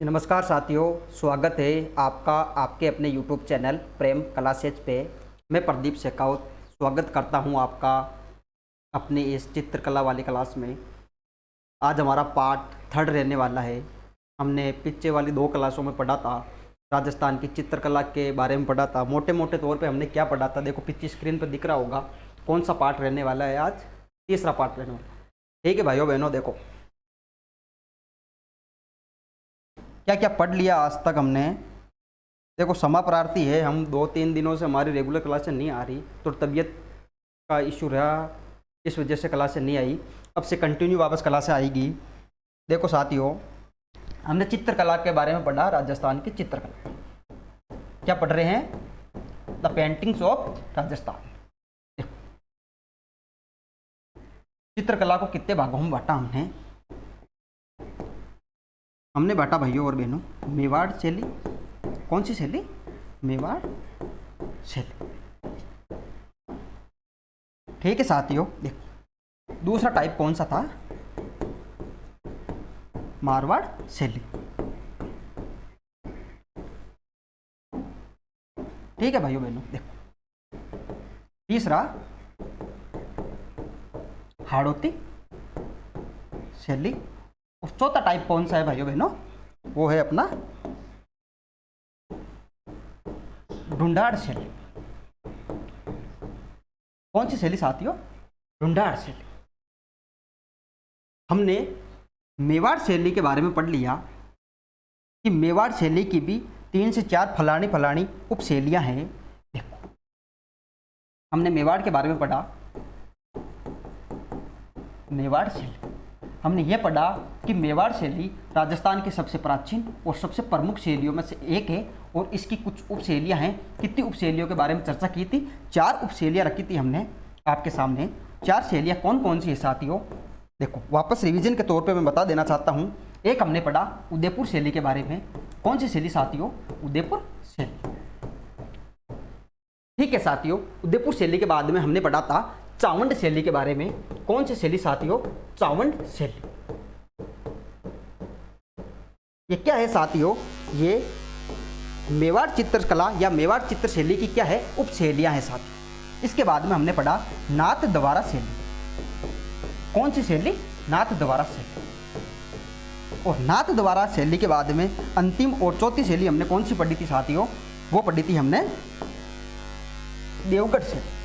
नमस्कार साथियों, स्वागत है आपका आपके अपने YouTube चैनल प्रेम क्लासेज पे। मैं प्रदीप शेखावत स्वागत करता हूं आपका अपनी इस चित्रकला वाली क्लास में। आज हमारा पार्ट 3 रहने वाला है। हमने पीछे वाली 2 क्लासों में पढ़ा था, राजस्थान की चित्रकला के बारे में पढ़ा था। मोटे मोटे तौर पे हमने क्या पढ़ा था, देखो पीछे स्क्रीन पर दिख रहा होगा कौन सा पार्ट रहने वाला है। आज तीसरा पार्ट रहने वाला है। ठीक है भाइयों बहनों, देखो क्या क्या पढ़ लिया आज तक हमने। देखो समा प्रार्थी है, हम 2-3 दिनों से हमारी रेगुलर क्लासें नहीं आ रही, तो तबीयत का इशू रहा, इस वजह से क्लासें नहीं आई। अब से कंटिन्यू वापस क्लासें आएगी। देखो साथियों, हमने चित्रकला के बारे में पढ़ा, राजस्थान की चित्रकला। क्या पढ़ रहे हैं? The paintings of Rajasthan. देखो चित्रकला को कितने भागों में बांटा हमने बांटा भाइयों और बहनों। मेवाड़ शैली, कौन सी शैली? मेवाड़ शैली। ठीक है साथियों, देखो दूसरा टाइप कौन सा था? मारवाड़ शैली। ठीक है भाइयों बहनों, देखो तीसरा हाड़ौती शैली। और चौथा टाइप कौन सा है भाइयों बहनों? वो है अपना ढूंढाड़ शैली। कौन सी शैली साथियों? ढूंढाड़ शैली। हमने मेवाड़ शैली के बारे में पढ़ लिया कि मेवाड़ शैली की भी 3 से 4 फलानी उप शैलियां हैं। देखो हमने मेवाड़ के बारे में पढ़ा, मेवाड़ शैली। हमने ये पढ़ा कि मेवाड़ शैली राजस्थान की सबसे प्राचीन और सबसे प्रमुख शैलियों में से एक है, और इसकी कुछ उपशैलियाँ हैं। कितनी उपशैलियों के बारे में चर्चा की थी? 4 उपशैलियाँ रखी थी हमने आपके सामने। 4 शैलियाँ कौन कौन सी है साथियों? देखो वापस रिवीजन के तौर पे मैं बता देना चाहता हूँ। एक हमने पढ़ा उदयपुर शैली के बारे में। कौन सी शैली साथियों? उदयपुर शैली। ठीक है साथियों, उदयपुर शैली के बाद में हमने पढ़ा था चावंड शैली के बारे में। कौन सी शैली साथियों? चावंड शैली। ये क्या है साथियों? ये मेवाड़ चित्रकला या मेवाड़ चित्र शैली की क्या है? उपशैलियां हैं साथियों। इसके बाद में हमने पढ़ा नाथ द्वारा शैली। कौन सी शैली? नाथ द्वारा शैली। और नाथ द्वारा शैली के बाद में अंतिम और चौथी शैली हमने कौन सी पढ़ी थी साथियों? वो पढ़ी थी हमने देवगढ़ शैली।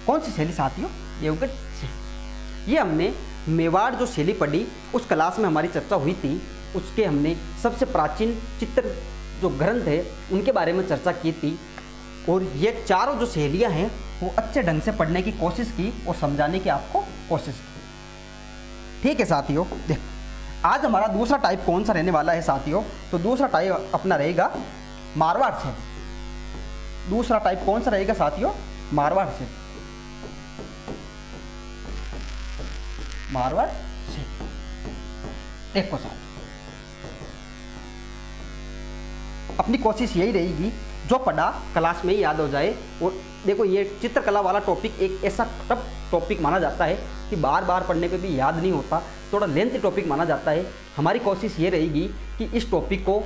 कौन सी शैली साथियों? देवगढ़ शैली। ये हमने मेवाड़ जो शैली पढ़ी, उस क्लास में हमारी चर्चा हुई थी। उसके हमने सबसे प्राचीन चित्र जो ग्रंथ है उनके बारे में चर्चा की थी, और ये चारों जो शैलियाँ हैं वो अच्छे ढंग से पढ़ने की कोशिश की और समझाने की आपको कोशिश की। ठीक है साथियों, देखो आज हमारा दूसरा टाइप कौन सा रहने वाला है साथियों? तो दूसरा टाइप अपना रहेगा मारवाड़ शैली। दूसरा टाइप कौन सा रहेगा साथियों? मारवाड़ शैली। मारवाड़ शैली। देखो साथ अपनी कोशिश यही रहेगी जो पढ़ा क्लास में ही याद हो जाए। और देखो ये चित्रकला वाला टॉपिक एक ऐसा टफ टॉपिक माना जाता है कि बार बार पढ़ने पे भी याद नहीं होता, थोड़ा लेंथी टॉपिक माना जाता है। हमारी कोशिश ये रहेगी कि इस टॉपिक को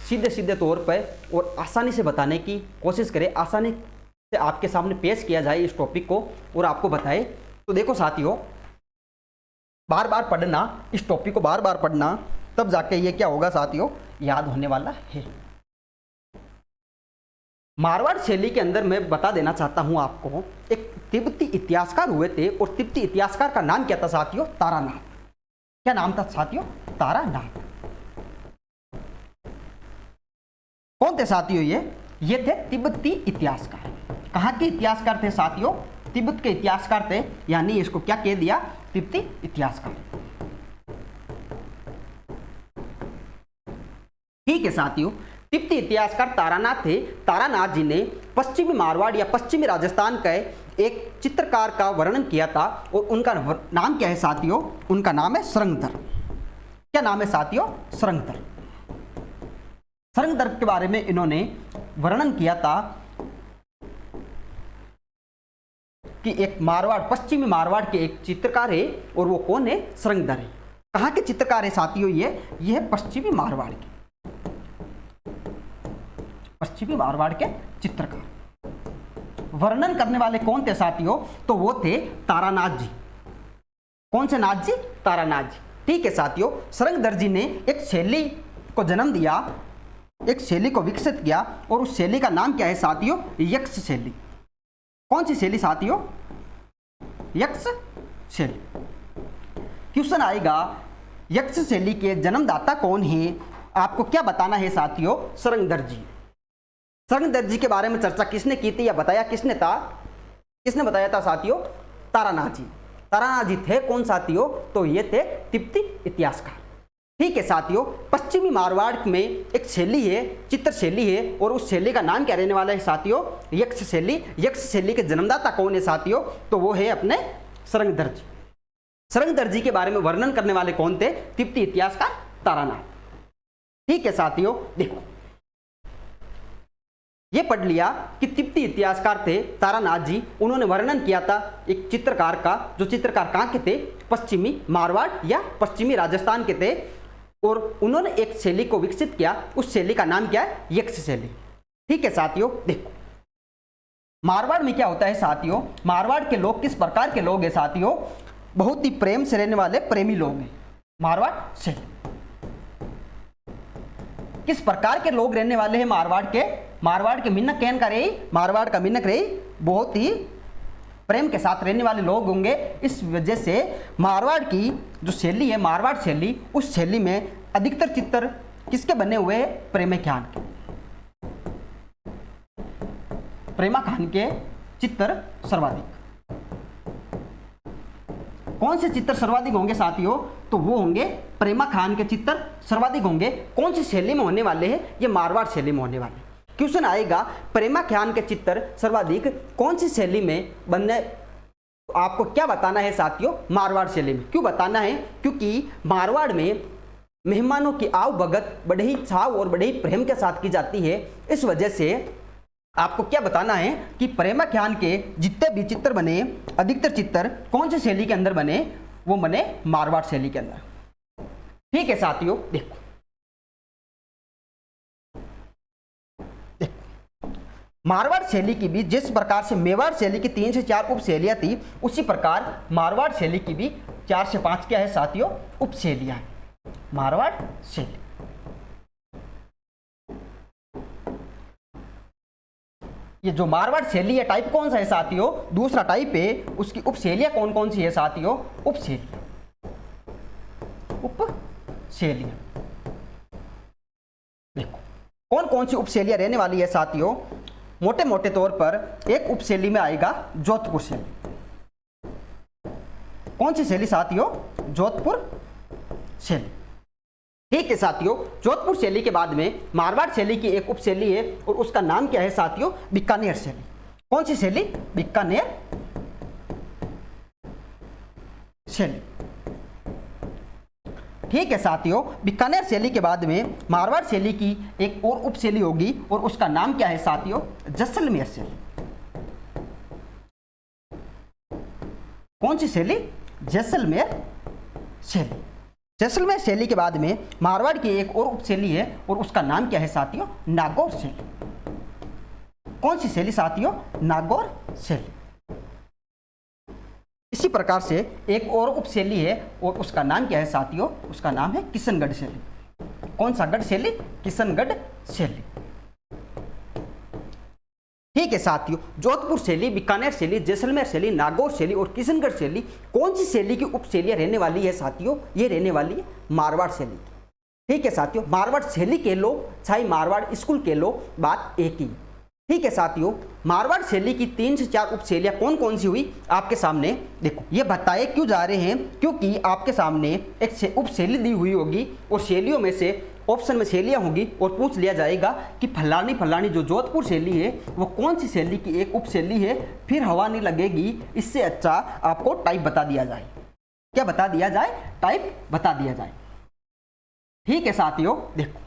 सीधे सीधे तौर पर और आसानी से बताने की कोशिश करें, आसानी से आपके सामने पेश किया जाए इस टॉपिक को और आपको बताए। तो देखो साथियों, बार बार पढ़ना, इस टॉपिक को बार बार पढ़ना, तब जाके ये क्या होगा साथियों? याद होने वाला है। मारवाड़ शैली के अंदर मैं बता देना चाहता हूं आपको, एक तिब्बती इतिहासकार हुए थे, और तिब्बती इतिहासकार का नाम क्या था साथियों? तारानाथ। क्या नाम था साथियों? तारानाथ। कौन थे साथियों? ये थे तिब्बती इतिहासकार। कहाँ के इतिहासकार थे साथियों? तिब्बत के इतिहासकार थे, यानी इसको क्या कह दिया? तिब्बती इतिहासकार। ठीक है साथियों, तिब्बती इतिहासकार तारानाथ थे। तारानाथ जी ने पश्चिमी मारवाड़ या पश्चिमी राजस्थान का एक चित्रकार का वर्णन किया था, और उनका नाम क्या है साथियों? उनका नाम है सरंगधर। क्या नाम है साथियों? सरंगधर। सरंगधर के बारे में इन्होंने वर्णन किया था कि एक मारवाड़, पश्चिमी मारवाड़ के एक चित्रकार है और वो कौन है? सरंगदर है। कहाँ के चित्रकार है साथियों? ये है पश्चिमी मारवाड़ के, पश्चिमी मारवाड़ के चित्रकार। वर्णन करने वाले कौन थे साथियों? तो वो थे तारानाथ जी। कौन से नाथ जी? तारानाथ जी। ठीक है साथियों, सरंगदर जी ने एक शैली को जन्म दिया, एक शैली को विकसित किया और उस शैली का नाम क्या है साथियों? यक्ष शैली। कौन सी शैली साथियों? यक्ष शैली। क्वेश्चन आएगा, यक्ष शैली के जन्मदाता कौन है? आपको क्या बताना है साथियों? सरंगदर जी। सरंगदर जी के बारे में चर्चा किसने की थी या बताया किसने था? किसने बताया था साथियों? तारानाथ जी। तारानाथ जी थे कौन साथियों? तो ये थे तिब्बती इतिहासकार। ठीक है साथियों, पश्चिमी मारवाड़ में एक शैली है, चित्र शैली है और उस शैली का नाम क्या रहने वाला है साथियों? यक्ष शैली। यक्ष शैली के जन्मदाता कौन है साथियों? तो वो है अपने सरंगदर जी। सरंगदर जी के बारे में वर्णन करने वाले कौन थे? तिब्बती इतिहासकार तारानाथ। ठीक है साथियों, देखो ये पढ़ लिया कि तिब्बती इतिहासकार थे तारानाथ जी। उन्होंने वर्णन किया था एक चित्रकार का, जो चित्रकार कहाँ के थे? पश्चिमी मारवाड़ या पश्चिमी राजस्थान के थे और उन्होंने एक शैली को विकसित किया। उस शैली का नाम क्या है? यक्ष शैली। ठीक है साथियों, देखो मारवाड़ में क्या होता है साथियों? मारवाड़ के लोग किस प्रकार के लोग हैं साथियों? बहुत ही प्रेम से रहने वाले प्रेमी लोग हैं। मारवाड़ से किस प्रकार के लोग रहने वाले हैं मारवाड़ के? मारवाड़ के मिन्नक कहन का रही, मारवाड़ का मिन्नक रही बहुत ही प्रेम के साथ रहने वाले लोग होंगे। इस वजह से मारवाड़ की जो शैली है, मारवाड़ शैली, उस शैली में अधिकतर चित्र किसके बने हुए हैं? प्रेमा खान के। प्रेमा खान के चित्र सर्वाधिक। कौन से चित्र सर्वाधिक होंगे साथियों? तो वो होंगे प्रेमा खान के चित्र सर्वाधिक होंगे। कौन सी शैली में होने वाले हैं? ये मारवाड़ शैली में होने वाले। क्वेश्चन आएगा, प्रेमा खान के चित्र सर्वाधिक कौन सी शैली में बनने? आपको क्या बताना है साथियों? मारवाड़ शैली में। क्यों बताना है? क्योंकि मारवाड़ में मेहमानों की आवभगत बड़े ही छाव और बड़े ही प्रेम के साथ की जाती है। इस वजह से आपको क्या बताना है कि प्रेमा खान के जितने भी चित्र बने, अधिकतर चित्र कौन सी शैली के अंदर बने? वो बने मारवाड़ शैली के अंदर। ठीक है साथियों, देखो मारवाड़ शैली की भी जिस प्रकार से मेवाड़ शैली की 3 से 4 उप शैलियां थी, उसी प्रकार मारवाड़ शैली की भी 4 से 5 क्या है साथियों? उप शैलियां। मारवाड़ शैली ये जो मारवाड़ शैली है टाइप कौन सा है साथियों? दूसरा टाइप है। उसकी उप शैलियां कौन कौन सी है साथियों? उप शैलियां। उप शैलियां देखो कौन कौन सी उप शैलियां रहने वाली है साथियों? मोटे मोटे तौर पर एक उप शैली में आएगा जोधपुर शैली। कौन सी शैली साथियों? जोधपुर शैली। ठीक है साथियों, जोधपुर शैली के बाद में मारवाड़ शैली की एक उप शैली है और उसका नाम क्या है साथियों? बीकानेर शैली। कौन सी शैली? बीकानेर शैली। ठीक है साथियों, बीकानेर शैली के बाद में मारवाड़ शैली की एक और उप शैली होगी और उसका नाम क्या है साथियों? जैसलमेर शैली। कौन सी शैली? जैसलमेर शैली। जैसलमेर शैली के बाद में मारवाड़ की एक और उप शैली है और उसका नाम क्या है साथियों? नागौर शैली। कौन सी शैली साथियों? नागौर शैली। इसी प्रकार से एक और उप शैली है और उसका नाम क्या है साथियों? उसका नाम है किशनगढ़ शैली। कौन सा गढ़ शैली? किशनगढ़ शैली। ठीक है साथियों, जोधपुर शैली, बीकानेर शैली, जैसलमेर शैली, नागौर शैली और किशनगढ़ शैली कौन सी शैली की उप शैलियां रहने वाली है साथियों? ये रहने वाली है मारवाड़ शैली। ठीक है साथियों, मारवाड़ शैली के लो चाहे मारवाड़ स्कूल के लो, बात एक ही। ठीक है साथियों, मारवाड़ शैली की 3 से 4 उप शैलियां कौन कौन सी हुई आपके सामने देखो। ये बताए क्यों जा रहे हैं? क्योंकि आपके सामने एक उप शैली दी हुई होगी और शैलियों में से ऑप्शन में शैलियां होंगी और पूछ लिया जाएगा कि फलानी फलानी जो जोधपुर शैली है वो कौन सी शैली की एक उप शैली है। फिर हवा नहीं लगेगी। इससे अच्छा आपको टाइप बता दिया जाए। क्या बता दिया जाए? टाइप बता दिया जाए। ठीक है साथियों, देखो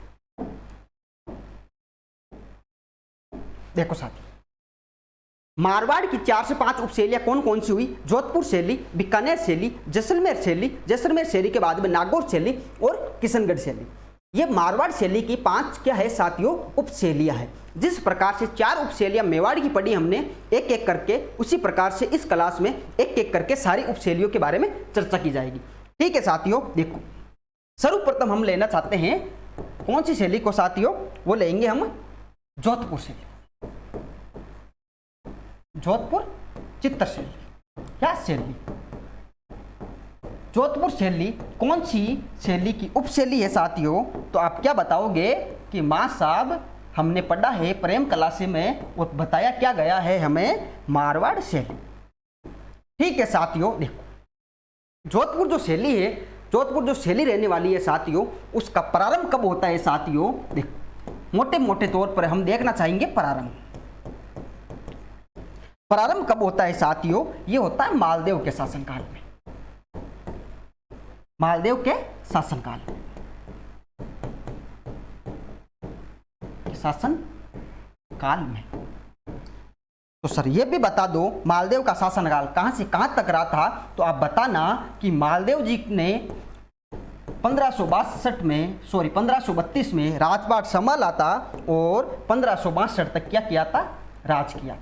देखो साथियों, मारवाड़ की 4 से 5 उपशैलियां कौन कौन सी हुई? जोधपुर शैली, बीकानेर शैली, जैसलमेर शैली, जैसलमेर शैली के बाद में नागौर शैली और किशनगढ़ शैली। ये मारवाड़ शैली की 5 क्या है साथियों? उपशैलियां है। जिस प्रकार से 4 उपशैलियां मेवाड़ की पढ़ी हमने एक एक करके, उसी प्रकार से इस क्लास में एक एक करके सारी उपशैलियों के बारे में चर्चा की जाएगी। ठीक है साथियों, देखो सर्वप्रथम हम लेना चाहते हैं कौन सी शैली को साथियों? वो लेंगे हम जोधपुर शैली, जोधपुर चित्र शैली। क्या शैली? जोधपुर शैली कौन सी शैली की उपशैली है साथियों? तो आप क्या बताओगे कि मां साहब हमने पढ़ा है प्रेम कलासी में, वो बताया क्या गया है हमें? मारवाड़ शैली। ठीक है साथियों, देखो जोधपुर जो शैली है, जोधपुर जो शैली रहने वाली है साथियों, उसका प्रारंभ कब होता है साथियों? देखो मोटे मोटे तौर पर हम देखना चाहेंगे प्रारंभ कब होता है साथियों? ये होता है मालदेव के शासनकाल में, मालदेव के शासनकाल में, शासनकाल में। तो सर ये भी बता दो मालदेव का शासनकाल कहां से कहां तक रहा था? तो आप बताना कि मालदेव जी ने 1532 में राजपाट संभाला था और 1562 तक क्या किया था? राज किया था।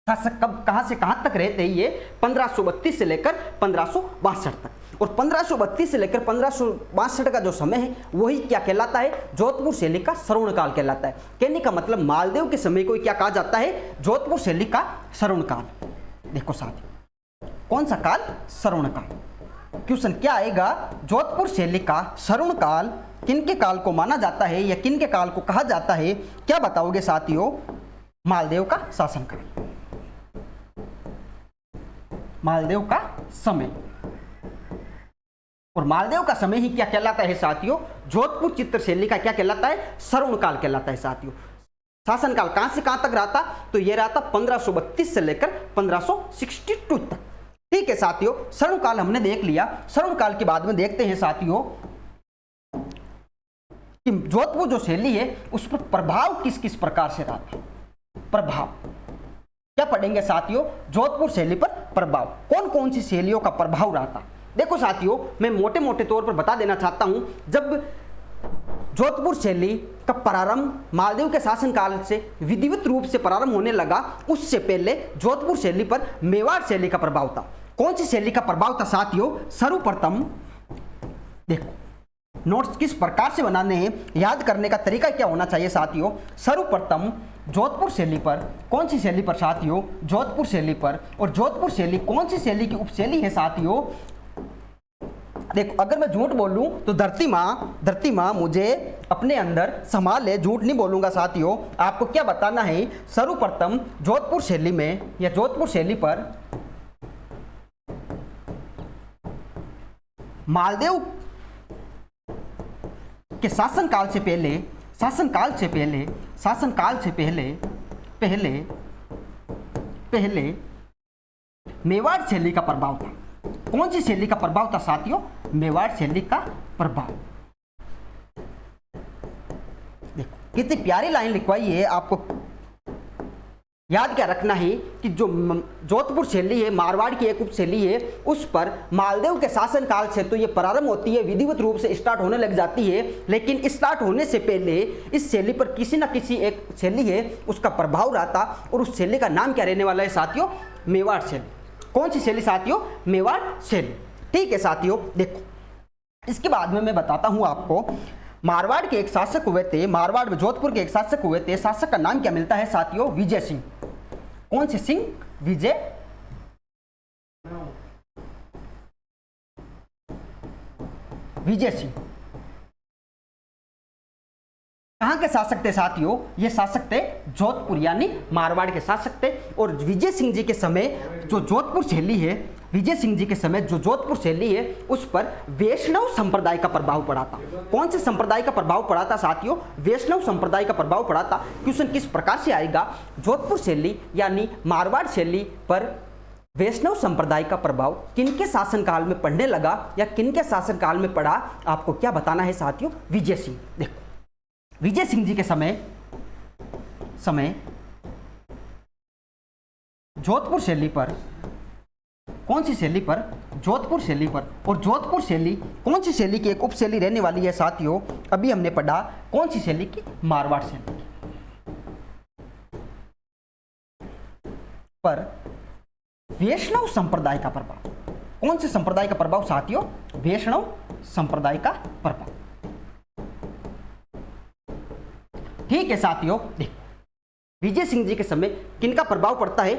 शासक कब कहां से कहां तक रहते हैं? ये 1532 से लेकर 1562 तक, और 1532 से लेकर 1562 का जो समय है वही क्या कहलाता है? जोधपुर शैली का श्रवण काल कहलाता है। कहने का मतलब मालदेव के समय को क्या कहा जाता है? जोधपुर शैली का श्रवण काल। देखो साथियों कौन सा काल? श्रवण काल। क्वेश्चन क्या आएगा? जोधपुर शैली का श्रवण काल किनके काल को माना जाता है या किनके काल को कहा जाता है? क्या बताओगे साथियों? मालदेव का शासनकाल, मालदेव का समय। और मालदेव का समय ही क्या कहलाता है साथियों? जोधपुर चित्र शैली का क्या कहलाता है? श्रवण काल कहलाता है साथियों। शासनकाल कहां से कहां तक रहा था? तो यह रहा था 1532 से लेकर 1562 तक। ठीक है साथियों, श्रवण काल हमने देख लिया। श्रवण काल के बाद में देखते हैं साथियों कि जोधपुर जो शैली है उस पर प्रभाव किस किस प्रकार से रहा था। प्रभाव क्या पढ़ेंगे साथियों? जोधपुर शैली पर प्रभाव, कौन कौन सी शैलियों का प्रभाव रहा था। देखो साथियों मैं मोटे मोटे तौर पर बता देना चाहता हूं, जब जोधपुर शैली का प्रारंभ मालदेव के शासनकाल से विधिवत रूप से प्रारंभ होने लगा, उससे पहले जोधपुर शैली पर मेवाड़ शैली का प्रभाव था। कौन सी शैली का प्रभाव था साथियों? सर्वप्रथम देखो नोट्स किस प्रकार से बनाने हैं, याद करने का तरीका क्या होना चाहिए साथियों? सर्वप्रथम जोधपुर शैली पर, कौन सी शैली पर साथियों? जोधपुर शैली पर। और जोधपुर शैली कौन सी शैली की उपशैली है साथियों? देखो अगर मैं झूठ बोलूं तो धरती माँ मुझे अपने अंदर संभाल ले, झूठ नहीं बोलूंगा साथियों। आपको क्या बताना है? सर्वप्रथम जोधपुर शैली में या जोधपुर शैली पर मालदेव के शासनकाल से पहले मेवाड़ शैली का प्रभाव था। कौन सी शैली का प्रभाव था साथियों? मेवाड़ शैली का प्रभाव। देखो कितनी प्यारी लाइन लिखवाई है। आपको याद क्या रखना है कि जो जोधपुर शैली है मारवाड़ की एक उपशैली है, उस पर मालदेव के शासनकाल से तो ये प्रारंभ होती है, विधिवत रूप से स्टार्ट होने लग जाती है, लेकिन स्टार्ट होने से पहले इस शैली पर किसी न किसी एक शैली है उसका प्रभाव रहा था, और उस शैली का नाम क्या रहने वाला है साथियों? मेवाड़ शैली। कौन सी शैली साथियों? मेवाड़ शैली। ठीक है साथियों, देखो इसके बाद में मैं बताता हूं आपको। मारवाड़ के एक शासक हुए थे, मारवाड़ में जोधपुर के एक शासक हुए थे। शासक का नाम क्या मिलता है साथियों? विजय सिंह। कौन से सिंह? विजय सिंह। कहां के शासक थे साथियों? ये शासक थे जोधपुर यानी मारवाड़ के शासक थे। और विजय सिंह जी के समय जो जोधपुर शैली है, विजय सिंह जी के समय जो जोधपुर शैली है उस पर वैष्णव संप्रदाय का प्रभाव पड़ा था। कौन से संप्रदाय का प्रभाव पड़ा था साथियों? वैष्णव संप्रदाय का प्रभाव पड़ा था। क्वेश्चन किस प्रकार से आएगा? जोधपुर शैली यानी मारवाड़ शैली पर वैष्णव संप्रदाय का प्रभाव किनके शासनकाल में पड़ने लगा या किनके शासनकाल में पड़ा? आपको क्या बताना है साथियों? विजय सिंह। देखो विजय सिंह जी के समय जोधपुर शैली पर, कौन सी शैली पर? जोधपुर शैली पर। और जोधपुर शैली कौन सी शैली की एक उपशैली रहने वाली है साथियों? अभी हमने पढ़ा कौन सी शैली की? मारवाड़ शैली की। पर वैष्णव संप्रदाय का प्रभाव, कौन से संप्रदाय का प्रभाव साथियों? वैष्णव संप्रदाय का प्रभाव। ठीक है साथियों, देखो विजय सिंह जी के समय किनका प्रभाव पड़ता है?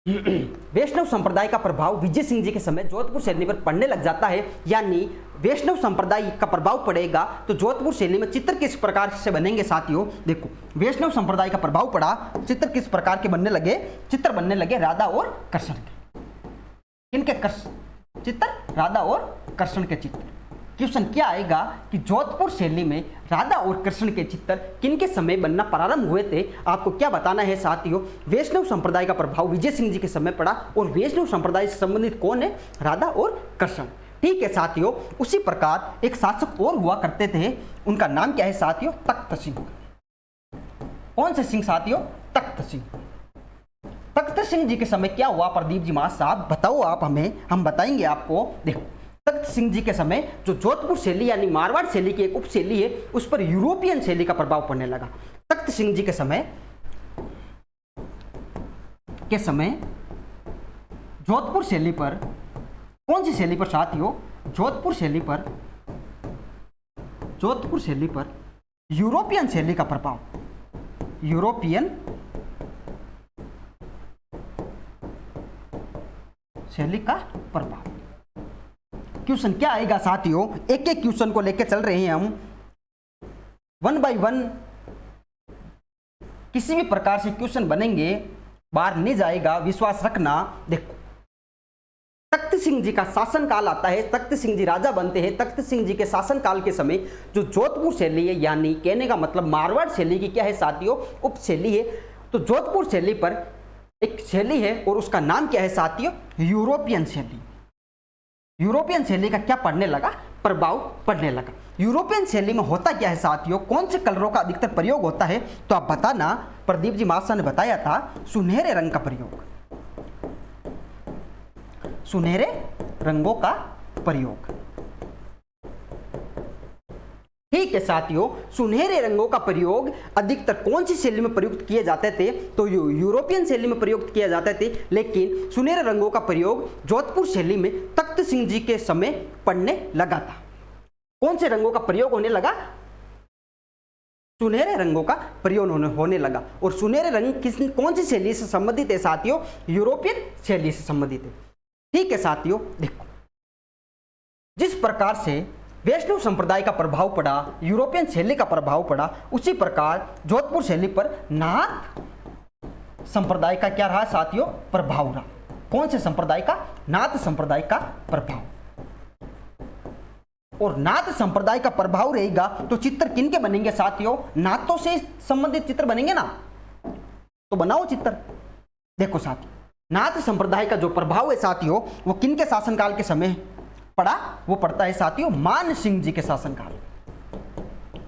वैष्णव संप्रदाय का प्रभाव विजय सिंह जी के समय जोधपुर शैली पर पड़ने लग जाता है। यानी वैष्णव संप्रदाय का प्रभाव पड़ेगा तो जोधपुर शैली में चित्र किस प्रकार से बनेंगे साथियों? देखो वैष्णव संप्रदाय का प्रभाव पड़ा, चित्र किस प्रकार के बनने लगे? चित्र बनने लगे राधा और कृष्ण के। किनके चित्र? राधा और कृष्ण के चित्र। क्वेश्चन क्या आएगा कि जोधपुर शैली में राधा और कृष्ण के चित्र किनके समय बनना प्रारंभ हुए थे? आपको क्या बताना है साथियों? वैष्णव संप्रदाय का प्रभाव विजय सिंह जी के समय पड़ा और वैष्णव संप्रदाय से संबंधित कौन है? राधा और कृष्ण। ठीक है साथियों, उसी प्रकार एक शासक और हुआ करते थे, उनका नाम क्या है साथियों? तख्त सिंह। कौन से सिंह साथियों? तख्त सिंह। तख्त सिंह जी के समय क्या हुआ? प्रदीप जी मास साहब बताओ आप हमें, हम बताएंगे आपको। देखो तख्त सिंह जी के समय जो जोधपुर शैली यानी मारवाड़ शैली की एक उपशैली है उस पर यूरोपियन शैली का प्रभाव पड़ने लगा। तख्त सिंह जी के समय जोधपुर शैली पर, कौन सी शैली पर साथियों? जोधपुर शैली पर यूरोपियन शैली का प्रभाव, यूरोपियन शैली का प्रभाव। क्वेश्चन क्या आएगा साथियों? एक एक क्वेश्चन को लेकर चल रहे हैं हम, वन बाय वन किसी भी प्रकार से क्वेश्चन बनेंगे, बाहर नहीं जाएगा, विश्वास रखना। देखो तख्त सिंह जी का शासन काल आता है, तख्त सिंह जी राजा बनते हैं। तख्त सिंह जी के शासन काल के समय जो जोधपुर शैली है यानी कहने का मतलब मारवाड़ शैली की क्या है साथियों? उपशैली है। तो जोधपुर शैली पर एक शैली है और उसका नाम क्या है साथियों? यूरोपियन शैली। यूरोपियन शैली का क्या पढ़ने लगा? प्रभाव पड़ने लगा। यूरोपियन शैली में होता क्या है साथियों? कौन से कलरों का अधिकतर प्रयोग होता है? तो आप बताना। प्रदीप जी मासा ने बताया था सुनहरे रंग का प्रयोग, सुनहरे रंगों का प्रयोग। ठीक है साथियों, सुनहरे रंगों का प्रयोग अधिकतर कौन सी शैली में प्रयुक्त किए जाते थे? तो यूरोपियन शैली में प्रयुक्त किए जाते थे। लेकिन सुनहरे रंगों का प्रयोग जोधपुर शैली में तख्त सिंह जी के समय पड़ने लगा था। कौन से रंगों का प्रयोग होने लगा? सुनहरे रंगों का प्रयोग होने लगा। और सुनहरे रंग कौन सी शैली से संबंधित है साथियों? यूरोपियन शैली से संबंधित है। ठीक है साथियों, देखो जिस प्रकार से वैष्णव संप्रदाय का प्रभाव पड़ा, यूरोपियन शैली का प्रभाव पड़ा, उसी प्रकार जोधपुर शैली पर नाथ संप्रदाय का क्या रहा साथियों? प्रभाव रहा। कौन से संप्रदाय का? नाथ संप्रदाय का प्रभाव। और नाथ संप्रदाय का प्रभाव रहेगा तो चित्र किनके बनेंगे साथियों? नाथों से संबंधित चित्र बनेंगे ना। तो बनाओ चित्र। देखो साथियों, नाथ संप्रदाय का जो प्रभाव है साथियों वो किनके शासनकाल के समय पड़ा? वो पड़ता है साथियों मान सिंह जी के शासनकाल,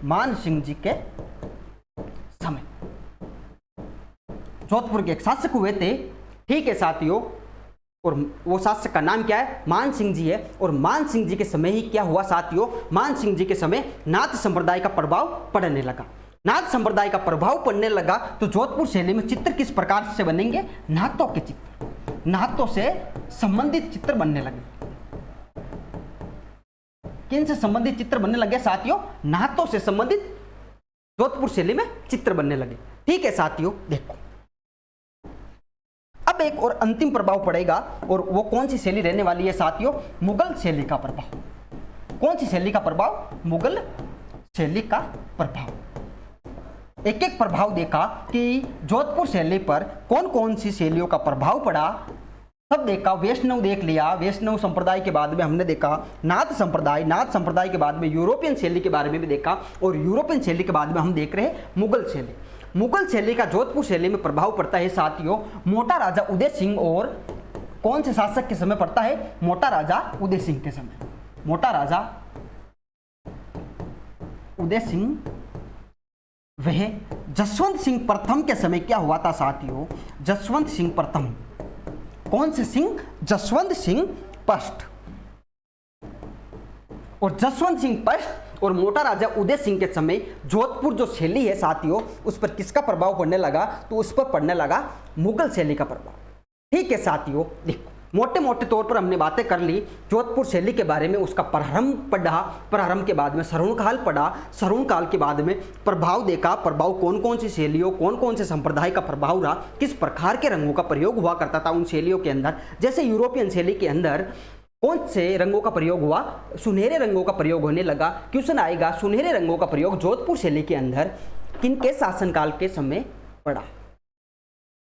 मान सिंह जी के समय। जोधपुर के एक शासक हुए थे। ठीक है साथियों, और वो शासक का नाम क्या है? मान सिंह जी है। और मान सिंह जी के समय ही क्या हुआ साथियों? मान सिंह जी के समय नाथ संप्रदाय का प्रभाव पड़ने लगा। नाथ संप्रदाय का प्रभाव पड़ने लगा तो जोधपुर शैली में चित्र किस प्रकार से बनेंगे? नाथों के चित्र, नाथों से संबंधित चित्र बनने लगे। किन से संबंधित चित्र बनने लगे साथियों? नाथों से संबंधित जोधपुर शैली में चित्र बनने लगे। ठीक है साथियों, देखो अब एक और अंतिम प्रभाव पड़ेगा और वो कौन सी शैली रहने वाली है साथियों? मुगल शैली का प्रभाव। कौन सी शैली का प्रभाव? मुगल शैली का प्रभाव। एक एक प्रभाव देखा कि जोधपुर शैली पर कौन कौन सी शैलियों का प्रभाव पड़ा, सब देखा। वैष्णव देख लिया, वैष्णव संप्रदाय के बाद में हमने देखा नाथ संप्रदाय, नाथ संप्रदाय के बाद में यूरोपियन शैली के बारे में भी देखा, और यूरोपियन शैली के बाद में हम देख रहे हैं मुगल शैली। मुगल शैली का जोधपुर शैली में प्रभाव पड़ता है साथियों मोटा राजा उदय सिंह। और कौन से शासक के समय पड़ता है? मोटा राजा उदय सिंह के समय। मोटा राजा उदय सिंह वह जसवंत सिंह प्रथम के समय क्या हुआ था साथियों? जसवंत सिंह प्रथम, कौन से सिंह? जसवंत सिंह फर्स्ट। और जसवंत सिंह फर्स्ट और मोटा राजा उदय सिंह के समय जोधपुर जो शैली है साथियों, उस पर किसका प्रभाव पड़ने लगा? तो उस पर पड़ने लगा मुगल शैली का प्रभाव। ठीक है साथियों, देखो मोटे मोटे तौर पर हमने बातें कर ली जोधपुर शैली के बारे में, उसका प्रारंभ पढ़ा, प्रारंभ के बाद में सरुण काल पढ़ा, सरुण काल के बाद में प्रभाव देखा, प्रभाव कौन कौन सी शैलियों, कौन कौन से संप्रदाय का प्रभाव रहा, किस प्रकार के रंगों का प्रयोग हुआ करता था उन शैलियों के अंदर। जैसे यूरोपियन शैली के अंदर कौन से रंगों का प्रयोग हुआ? सुनहरे रंगों का प्रयोग होने लगा। क्वेश्चन आएगा सुनहरे रंगों का प्रयोग जोधपुर शैली के अंदर किनके शासनकाल के समय पड़ा,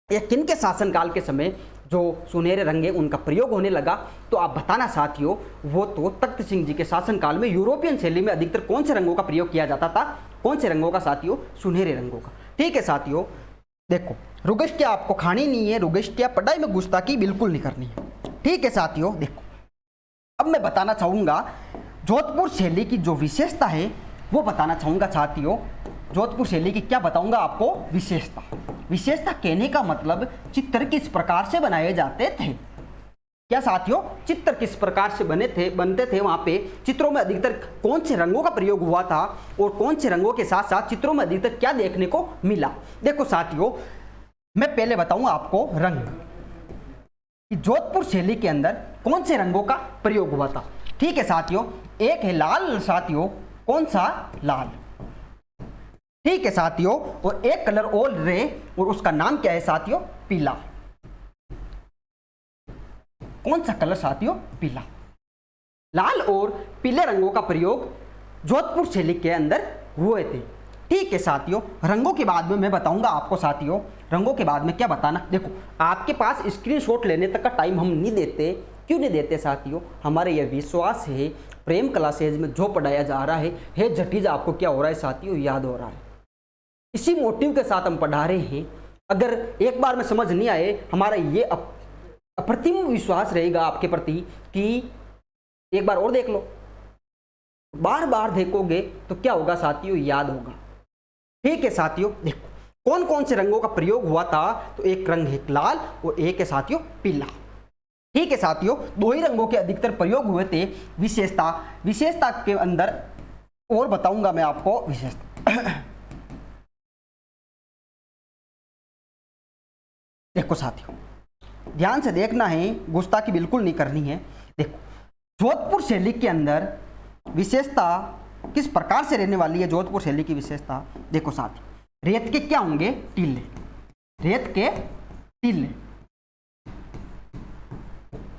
या किनके शासनकाल के समय जो सुनहरे रंगे उनका प्रयोग होने लगा? तो आप बताना साथियों, वो तो तख्त सिंह जी के शासनकाल में यूरोपियन शैली में अधिकतर कौन से रंगों का प्रयोग किया जाता था? कौन से रंगों का साथियों? सुनहरे रंगों का। ठीक है साथियों, देखो रुगस्टिया आपको खानी नहीं है, रुगस्टिया पढ़ाई में गुस्ताखी बिल्कुल नहीं करनी है। ठीक है साथियों, देखो अब मैं बताना चाहूंगा जोधपुर शैली की जो विशेषता है वो बताना चाहूंगा साथियों। जोधपुर शैली की क्या बताऊंगा आपको? विशेषता। विशेषता कहने का मतलब चित्र किस प्रकार से बनाए जाते थे। क्या साथियों? चित्र किस प्रकार से बनते थे वहां पे, चित्रों में अधिकतर कौन से रंगों का प्रयोग हुआ था और कौन से रंगों के साथ साथ चित्रों में अधिकतर क्या देखने को मिला। देखो साथियों, मैं पहले बताऊंगा आपको रंग कि जोधपुर शैली के अंदर कौन से रंगों का प्रयोग हुआ था। ठीक है साथियों, एक है लाल साथियों, कौन सा? लाल। ठीक है साथियों, और एक कलर और रे और उसका नाम क्या है साथियों? पीला। कौन सा कलर साथियों? पीला। लाल और पीले रंगों का प्रयोग जोधपुर शैली के अंदर हुए थे। ठीक है साथियों, रंगों के बाद में मैं बताऊंगा आपको साथियों, रंगों के बाद में क्या बताना। देखो आपके पास स्क्रीनशॉट लेने तक का टाइम हम नहीं देते। क्यों नहीं देते साथियों? हमारे यह विश्वास है प्रेम क्लासेज में जो पढ़ाया जा रहा है जटीज आपको क्या हो रहा है साथियों? याद हो रहा है। इसी मोटिव के साथ हम पढ़ा रहे हैं। अगर एक बार में समझ नहीं आए, हमारा ये अप्रतिम विश्वास रहेगा आपके प्रति कि एक बार और देख लो, बार बार देखोगे तो क्या होगा साथियों? याद होगा। ठीक है साथियों, देखो कौन कौन से रंगों का प्रयोग हुआ था? तो एक रंग है लाल और एक है साथियों पीला। ठीक है साथियों, दो ही रंगों के अधिकतर प्रयोग हुए थे। विशेषता के अंदर और बताऊंगा मैं आपको विशेषता। देखो साथियों, ध्यान से देखना है, गुस्ताखी बिल्कुल नहीं करनी है। देखो जोधपुर शैली के अंदर विशेषता किस प्रकार से रहने वाली है? जोधपुर शैली की विशेषता देखो साथियों, रेत के क्या होंगे? टीले। रेत के टीले।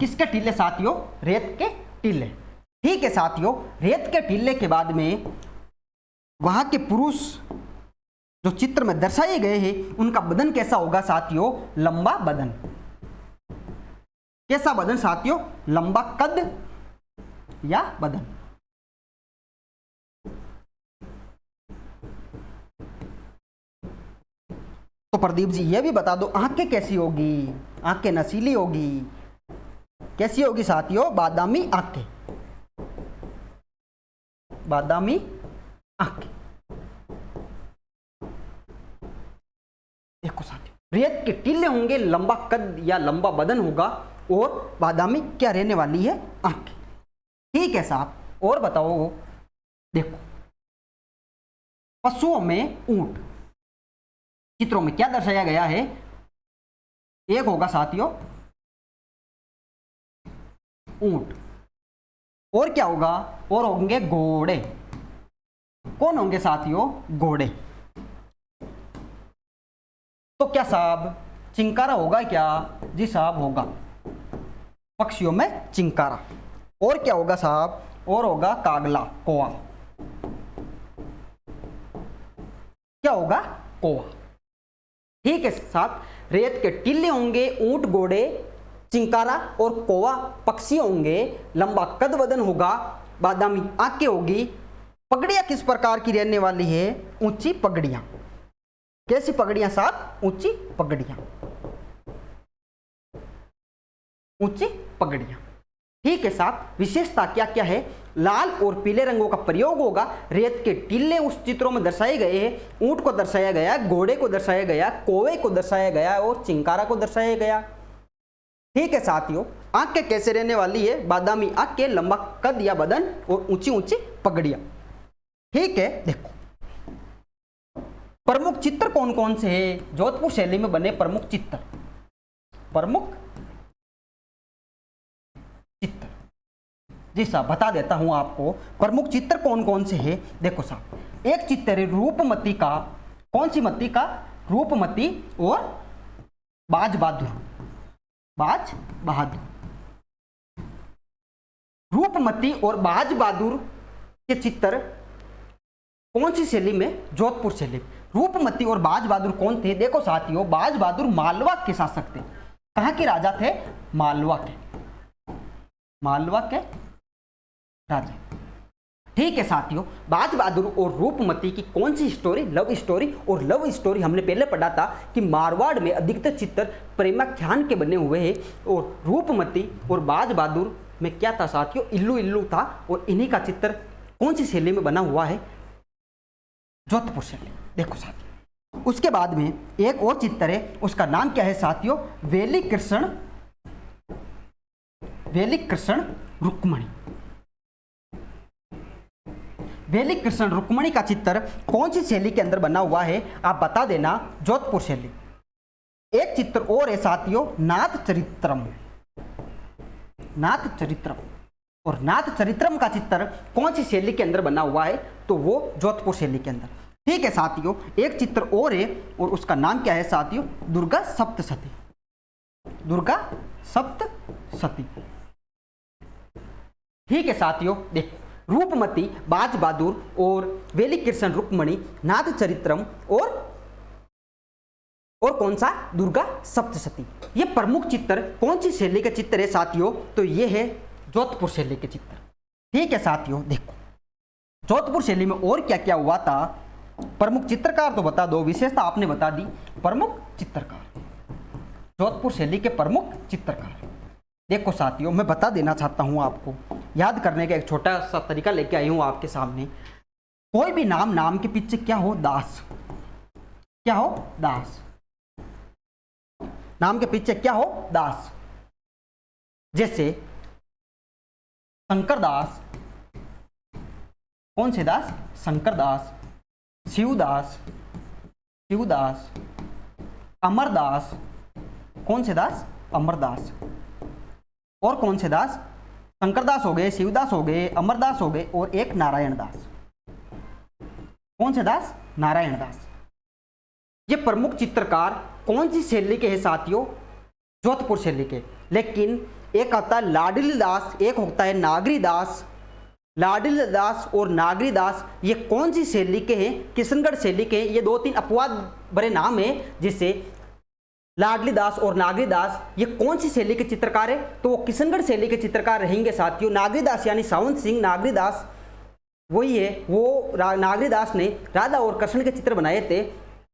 किसके टीले साथियों? रेत के टीले। ठीक है साथियों, रेत के टीले के बाद में वहां के पुरुष जो चित्र में दर्शाए गए हैं उनका बदन कैसा होगा साथियों? लंबा बदन। कैसा बदन साथियों? लंबा कद या बदन। तो प्रदीप जी ये भी बता दो, आंखें कैसी होगी? आंखें नशीली होगी। कैसी होगी साथियों? बादामी आंखें। बादामी आंखें। देखो साथियों, रेत के टीले होंगे, लंबा कद या लंबा बदन होगा और बादामी क्या रहने वाली है? आंखें। ठीक है साहब, और बताओ। देखो पशुओं में ऊंट, चित्रों में क्या दर्शाया गया है? एक होगा साथियों ऊंट, और क्या होगा? और होंगे घोड़े। कौन होंगे साथियों? घोड़े। तो क्या साहब चिंकारा होगा क्या? जी साहब होगा, पक्षियों में चिंकारा। और क्या होगा साहब? और होगा कागला, कौवा। क्या होगा? कौवा। ठीक है साहब, रेत के टिल्ले होंगे, ऊंट, घोड़े, चिंकारा और कौवा पक्षी होंगे, लंबा कद वदन होगा, बादामी आंखें होगी। पगड़ियां किस प्रकार की रहने वाली है? ऊंची पगड़ियां। कैसी पगड़ियां साहब? ऊंची पगड़ियां। ऊंची पगड़ियां। ठीक है साहब, विशेषता क्या क्या है? लाल और पीले रंगों का प्रयोग होगा। रेत के टीले उस चित्रों में दर्शाए गए हैं। ऊंट को दर्शाया गया, घोड़े को दर्शाया गया, कौवे को दर्शाया गया और चिंकारा को दर्शाया गया। ठीक है साथियों, आंखें कैसे रहने वाली है? बादामी आंखें, लंबा कद या बदन और ऊंची ऊंची पगड़ियां। ठीक है, देखो प्रमुख चित्र कौन कौन से हैं? जोधपुर शैली में बने प्रमुख चित्र, प्रमुख चित्र जी साहब बता देता हूं आपको प्रमुख चित्र कौन कौन से हैं। देखो साहब, एक चित्र है रूपमती का। कौन सी मती का? रूपमती और बाज बहादुर। बाज बहादुर, रूपमती और बाज बहादुर के चित्र कौन सी शैली में? जोधपुर शैली। रूपमती और बाज बहादुर कौन थे? देखो साथियों, बाज बहादुर मालवा के शासक थे। कहां के राजा थे? मालवा के, मालवा के राजा। ठीक है साथियों, बाज बहादुर और रूपमती की कौन सी स्टोरी? Love story. और लव स्टोरी हमने पहले पढ़ा था कि मारवाड़ में अधिकतर चित्र प्रेमाख्यान के बने हुए हैं। और रूपमती और बाज बहादुर में क्या था साथियों? इल्लू इल्लू था। और इन्हीं का चित्र कौन सी शैली में बना हुआ है? जोधपुर शैली। देखो साथियों, उसके बाद में एक और चित्र है, उसका नाम क्या है साथियों? वेली कृष्ण, वेली कृष्ण रुक्मणी। वेली कृष्ण रुक्मणी का चित्र कौन सी शैली के अंदर बना हुआ है? आप बता देना, जोधपुर शैली। एक चित्र और है साथियों, नाथ चरित्रम, नाथ चरित्रम। और नाथ चरित्रम का चित्र कौन सी शैली के अंदर बना हुआ है? तो वो जोधपुर शैली के अंदर। ठीक है साथियों, एक चित्र और है और उसका नाम क्या है साथियों? दुर्गा सप्तशती, दुर्गा सप्तशती। ठीक है साथियों, देखो रूपमती, बाज बहादुर और वेली कृष्ण रुक्मणी, नाथ चरित्रम और कौन सा? दुर्गा सप्तशती। ये प्रमुख चित्र कौन सी शैली के चित्र है साथियों? तो ये है जोधपुर शैली के चित्र। ठीक है साथियों, देखो जोधपुर शैली में और क्या क्या हुआ था? प्रमुख चित्रकार तो बता दो, विशेषता आपने बता दी। प्रमुख चित्रकार, जोधपुर शैली के प्रमुख चित्रकार। देखो साथियों, मैं बता देना चाहता हूं आपको, याद करने का एक छोटा सा तरीका लेके आई हूं आपके सामने। कोई भी नाम के पीछे क्या हो? दास। क्या हो? दास। नाम के पीछे क्या हो? दास। जैसे शंकर दास। कौन से दास? शंकर दास। शिवदास, शिवदास। अमरदास। कौन से दास? अमरदास। और कौन से दास? शंकरदास हो गए, शिवदास हो गए, अमरदास हो गए और एक नारायण दास। कौन से दास? नारायण दास। ये प्रमुख चित्रकार कौन सी शैली के हैं साथियों? जोधपुर शैली के। लेकिन एक आता है लाडली दास, एक होता है नागरी दास। लाडली दास और नागरी दास ये कौन सी शैली के हैं? किशनगढ़ शैली के। ये दो तीन अपवाद भरे नाम हैं, जिससे लाडली दास और नागरी दास ये कौन सी शैली के चित्रकार है? तो वो किशनगढ़ शैली के चित्रकार रहेंगे साथियों। नागरी दास यानी सावंत सिंह नागरी दास वही है। वो नागरी दास ने राधा और कृष्ण के चित्र बनाए थे।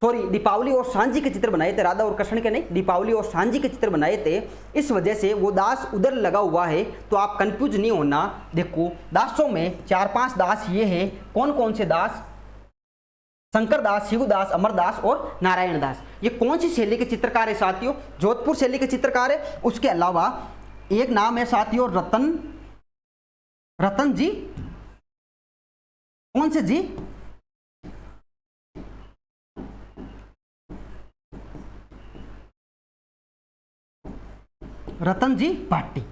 सॉरी, दीपावली और सांझी के चित्र बनाए थे, राधा और कृष्ण के नहीं, दीपावली और सांझी के चित्र बनाए थे। इस वजह से वो दास उधर लगा हुआ है, तो आप कंफ्यूज नहीं होना। देखो दासों में 4-5 दास ये हैं। कौन कौन से दास? शंकर दास, शिवदास, अमरदास और नारायण दास। ये कौन सी शैली के चित्रकार है साथियों? जोधपुर शैली के चित्रकार है। उसके अलावा एक नाम है साथियों रतन, रतन जी। कौन से जी? रतन जी भाटी।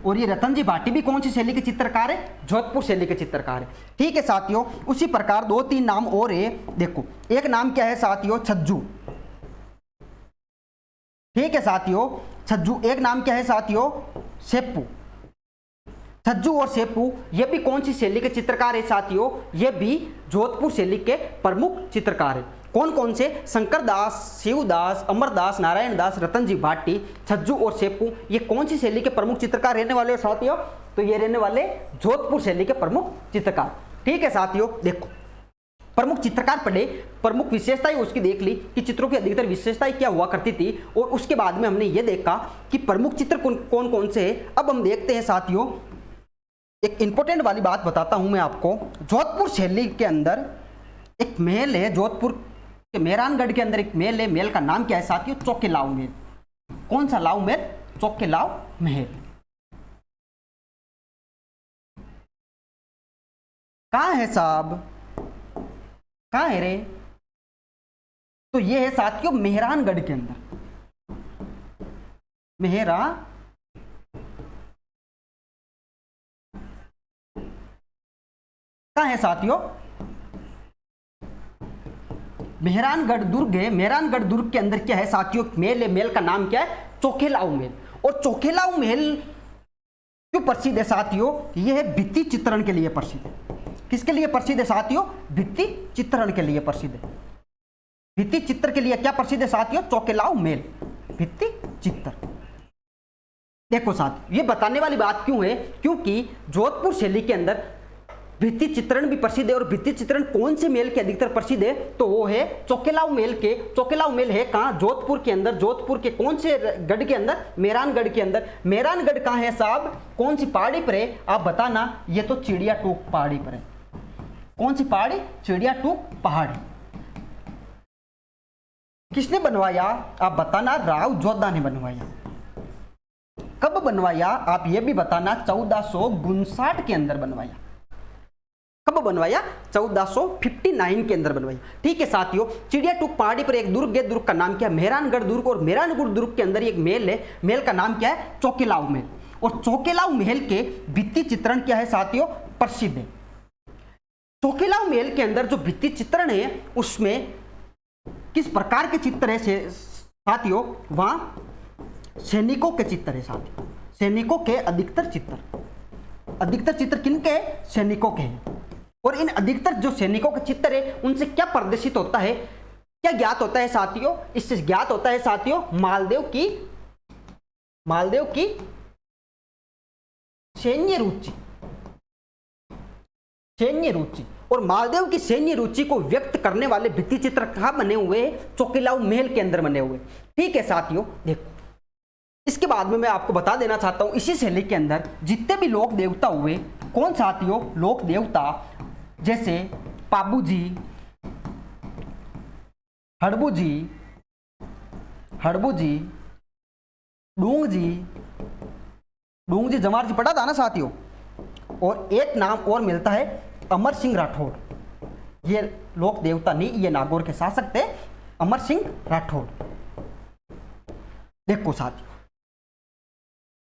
और ये रतन जी भाटी भी कौन सी शैली के चित्रकार है? जोधपुर शैली के चित्रकार है। ठीक है साथियों, उसी प्रकार 2-3 नाम और है। देखो एक नाम क्या है साथियों? छज्जू। ठीक है साथियों, छज्जू। एक नाम क्या है साथियों? सेप्पू। छज्जू और सेप्पू ये भी कौन सी शैली के चित्रकार है साथियों? ये भी जोधपुर शैली के प्रमुख चित्रकार है। कौन कौन से? शंकर दास, शिवदास, अमरदास, नारायण दास, रतन जी भाटी, छज्जू और सेप्पू ये कौन सी शैली के प्रमुख चित्रकार रहने वाले साथियों? तो ये रहने वाले जोधपुर शैली के प्रमुख चित्रकार। ठीक है साथियों, देखो प्रमुख चित्रकार पढ़े, प्रमुख विशेषताएं उसकी देख ली कि चित्रों की अधिकतर विशेषताएं क्या हुआ करती थी। और उसके बाद में हमने ये देखा कि प्रमुख चित्र कौन कौन से हैं। अब हम देखते हैं साथियों एक इंपॉर्टेंट वाली बात बताता हूं मैं आपको। जोधपुर शैली के अंदर एक महल है, जोधपुर के मेहरानगढ़ के अंदर एक महल है। महल का नाम क्या है साथियों? चौकेलाओ महल। कौन सा लाओ महल? चौकेलाओ महल। कहां है साहब, कहां है रे? तो ये है साथियों मेहरानगढ़ के अंदर। कहां है साथियों? मेहरानगढ़ दुर्ग है। मेहरानगढ़ दुर्ग के अंदर क्या है साथियों? महल है। महल का नाम क्या है? चौकेलाओ महल। और चौकेलाओ महल क्यों प्रसिद्ध है साथियों? यह है भित्ति चित्रण के लिए प्रसिद्ध है। किसके लिए प्रसिद्ध है साथियों? भित्ति चित्रण के लिए प्रसिद्ध है। भित्ति चित्र के लिए क्या प्रसिद्ध है साथियों? चौकेलाओ महल, भित्ति चित्र। देखो साथियों, ये बताने वाली बात क्यों है? क्योंकि जोधपुर शैली के अंदर भित्ति चित्रण भी प्रसिद्ध है। और भित्ति चित्रण कौन से महल के अधिकतर प्रसिद्ध है? तो वो है चौकेलाओ महल के। चौकेलाओ महल है कहाँ? जोधपुर के अंदर। जोधपुर के कौन से गढ़ के अंदर? मेहरानगढ़ के अंदर। मेहरानगढ़ कहाँ है साहब? कौन सी पहाड़ी पर है आप बताना? ये तो चिड़िया टूक पहाड़ी पर है। कौन सी पहाड़ी? चिड़िया टूक पहाड़ी। किसने बनवाया आप बताना? राव जोधा ने बनवाया। कब बनवाया आप ये भी बताना? 1459 के अंदर बनवाया। कब बनवाया? 1459 के अंदर बनवाया। ठीक है साथियों, चिड़िया टूक पहाड़ी पर एक दुर्ग है। दुर्ग का नाम क्या है? मेहरानगढ़ दुर्ग। और मेहरानगढ़ दुर्ग के अंदर एक महल है। महल का नाम क्या है? चौकेलाओ महल। और चौकेलाओ महल के भित्ति चित्रण क्या है साथियों? प्रसिद्ध है। चौकेलाओ महल के अंदर जो भित्ति चित्रण है उसमें किस प्रकार के चित्र है साथियों? वहां सैनिकों के चित्र है साथियों। सैनिकों के अधिकतर चित्र किनके हैं? सैनिकों के हैं। और इन अधिकतर जो सैनिकों के चित्र है उनसे क्या प्रदर्शित होता है? क्या ज्ञात होता है साथियों? इससे ज्ञात होता है साथियों मालदेव की सैन्य रुचि। और मालदेव की सैन्य रुचि को व्यक्त करने वाले भित्ति चित्र कहां बने हुए हैं? चौकेलाओ महल के अंदर बने हुए। ठीक है साथियों, देखो इसके बाद में मैं आपको बता देना चाहता हूं, इसी शैली के अंदर जितने भी लोक देवता हुए, कौन साथियों? लोक देवता जैसे पाबू जी, हड़बू जी, डूंग जी जमार जी पढ़ा था ना साथियों। और एक नाम और मिलता है अमर सिंह राठौड़। ये लोक देवता नहीं, ये नागौर के शासक थे, अमर सिंह राठौड़। देखो साथियों,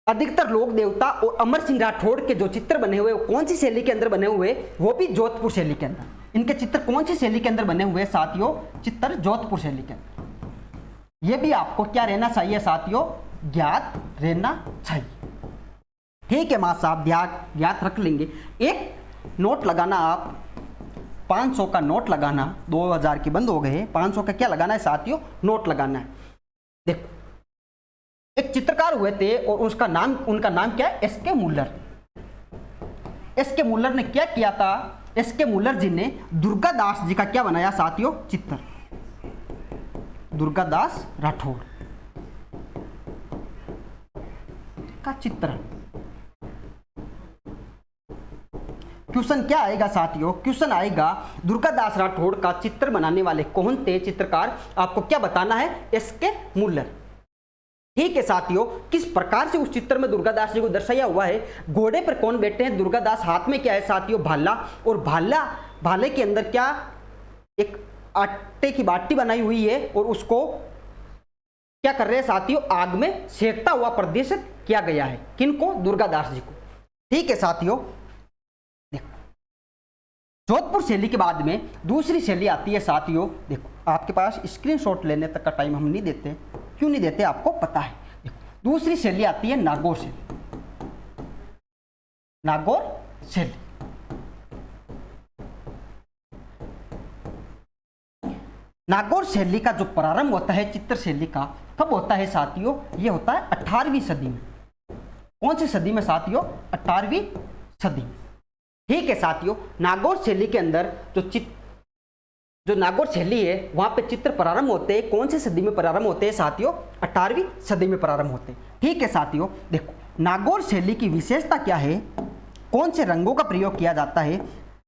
अधिकतर लोक देवता और अमर सिंह राठौड़ के जो चित्र बने हुए वो कौन सी शैली के अंदर बने हुए? वो भी जोधपुर शैली के अंदर। इनके चित्र कौन सी शैली के अंदर बने हुए साथियों? चित्र जोधपुर शैली के अंदर। ये भी आपको क्या रहना चाहिए साथियों? ज्ञात रहना चाहिए। ठीक है मां साहब, ज्ञात रख लेंगे। एक नोट लगाना आप, 500 का नोट लगाना। 2000 की बंद हो गए, 500 का क्या लगाना है साथियों? नोट लगाना है। देखो एक चित्रकार हुए थे और उनका नाम क्या है? एस के मुल्लर। एस के मुल्लर ने क्या किया था? एस के मुल्लर जी ने दुर्गादास जी का क्या बनाया साथियों? चित्र। दुर्गादास राठौड़ का चित्र। क्वेश्चन क्या आएगा साथियों? क्वेश्चन आएगा दुर्गादास राठौड़ का चित्र बनाने वाले कौन थे चित्रकार? आपको क्या बताना है? एस के मुल्लर। ठीक है साथियों, किस प्रकार से उस चित्र में दुर्गादास जी को दर्शाया हुआ है? घोड़े पर कौन बैठे हैं? दुर्गादास। हाथ में क्या है साथियों? भाला। और भाले के अंदर क्या? एक आटे की बाटी बनाई हुई है और उसको क्या कर रहे हैं साथियों? आग में सेकता हुआ प्रदर्शित किया गया है। किनको? दुर्गादास जी को। ठीक है साथियों, देखो जोधपुर शैली के बाद में दूसरी शैली आती है साथियों। देखो आपके पास स्क्रीनशॉट लेने तक का टाइम हम नहीं देते। क्यों नहीं देते आपको पता है। देखो दूसरी शैली आती है नागौर शैली। नागौर शैली। नागौर शैली का जो प्रारंभ होता है चित्र शैली का, कब होता है साथियों? ये होता है 18वीं सदी में। कौन सी सदी में साथियों? 18वीं सदी। ठीक है साथियों, नागौर शैली के अंदर जो नागौर शैली है वहां पे चित्र प्रारंभ होते हैं। कौन सी सदी में प्रारंभ होते हैं साथियों? 18वीं सदी में प्रारंभ होते हैं। ठीक है साथियों, देखो नागौर शैली की विशेषता क्या है? कौन से रंगों का प्रयोग किया जाता है?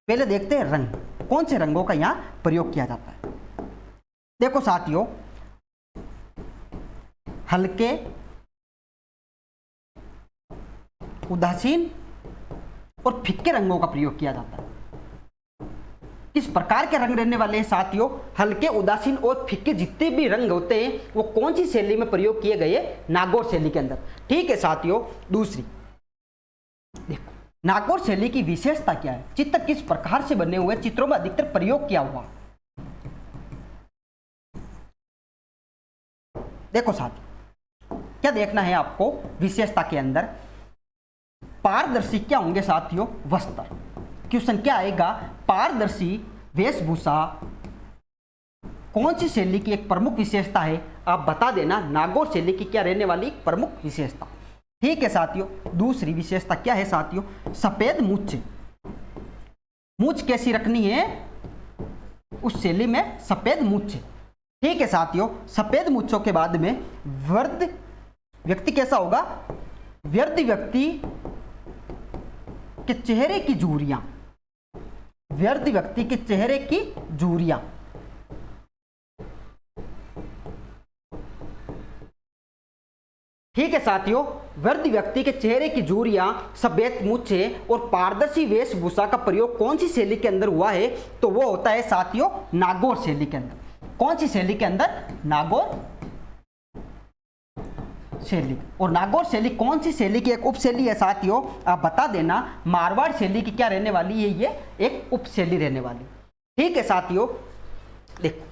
पहले देखते हैं रंग, कौन से रंगों का यहाँ प्रयोग किया जाता है। देखो साथियों, हल्के, उदासीन और फिक्के रंगों का प्रयोग किया जाता है। किस प्रकार के रंग रहने वाले हैं साथियों? हल्के, उदासीन और फिक्के जितने भी रंग होते हैं वो कौन सी शैली में प्रयोग किए गए? नागौर शैली के अंदर। ठीक है साथियों, दूसरी देखो, नागौर शैली की विशेषता क्या है? चित्र किस प्रकार से बने हुए, चित्रों में अधिकतर प्रयोग किया हुआ। देखो साथियों, क्या देखना है आपको विशेषता के अंदर? पारदर्शी क्या होंगे साथियों? वस्त्र। क्वेश्चन क्या आएगा? पारदर्शी वेशभूषा कौन सी शैली की एक प्रमुख विशेषता है? आप बता देना नागौर शैली की क्या रहने वाली प्रमुख विशेषता। ठीक है साथियों, दूसरी विशेषता क्या है साथियों? सफेद मूंछ। मूंछ कैसी रखनी है? उस शैली में सफेद मूंछ। ठीक है साथियों, सफेद मूंछों के बाद में वृद्ध व्यक्ति कैसा होगा? वृद्ध व्यक्ति के चेहरे की झुर्रियां, वृद्ध व्यक्ति के चेहरे की झुर्रियां। ठीक है साथियों, वृद्ध व्यक्ति के चेहरे की झुर्रियां, सफेद मूंछे और पारदर्शी वेशभूषा का प्रयोग कौन सी शैली के अंदर हुआ है? तो वो होता है साथियों नागौर शैली के अंदर। कौन सी शैली के अंदर? नागौर शैली। और नागौर शैली कौन सी शैली की एक उपशैली है साथियों? आप बता देना। मारवाड़ शैली की क्या रहने वाली है? ये एक उपशैली रहने वाली। ठीक है साथियों, देखो